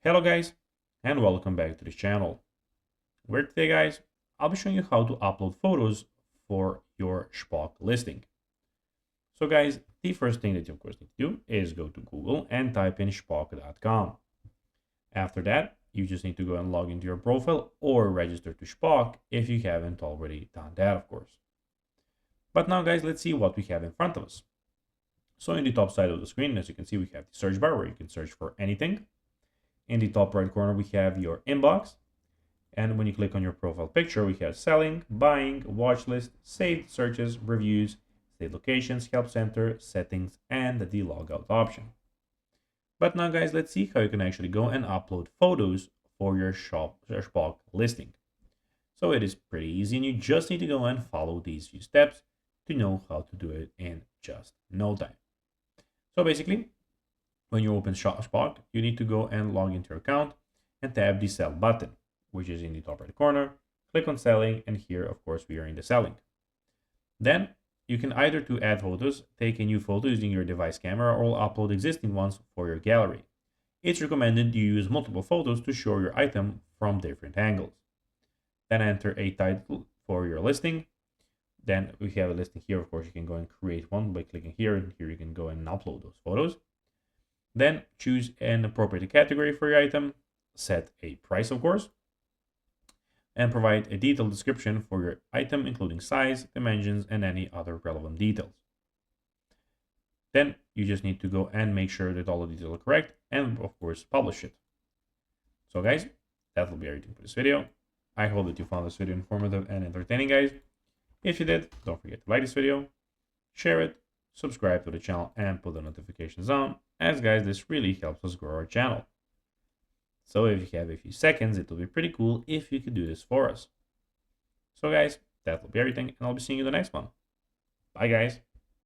Hello guys, and welcome back to this channel. Where today guys, I'll be showing you how to upload photos for your Shpock listing. So guys, the first thing that you of course need to do is go to Google and type in shpock.com. After that, you just need to go and log into your profile or register to Shpock if you haven't already done that of course. But now guys, let's see what we have in front of us. So in the top side of the screen, as you can see, we have the search bar where you can search for anything. In the top right corner, we have your inbox. And when you click on your profile picture, we have selling, buying, watch list, saved searches, reviews, state locations, help center, settings, and the logout option. But now guys, let's see how you can actually go and upload photos for your Shpock listing. So it is pretty easy and you just need to go and follow these few steps to know how to do it in just no time. So basically, when you open Shpock, you need to go and log into your account and tap the sell button, which is in the top right corner. Click on selling, and here, of course, we are in the selling. Then you can either to add photos, take a new photo using your device camera, or upload existing ones for your gallery. It's recommended you use multiple photos to show your item from different angles. Then enter a title for your listing. Then we have a listing here. Of course, you can go and create one by clicking here, and here you can go and upload those photos. Then choose an appropriate category for your item, set a price, of course, and provide a detailed description for your item, including size, dimensions, and any other relevant details. Then you just need to go and make sure that all the details are correct, and of course, publish it. So guys, that will be everything for this video. I hope that you found this video informative and entertaining, guys. If you did, don't forget to like this video, share it, subscribe to the channel, and put the notifications on, as guys, this really helps us grow our channel. So if you have a few seconds, it will be pretty cool if you could do this for us. So guys, that will be everything, and I'll be seeing you in the next one. Bye guys.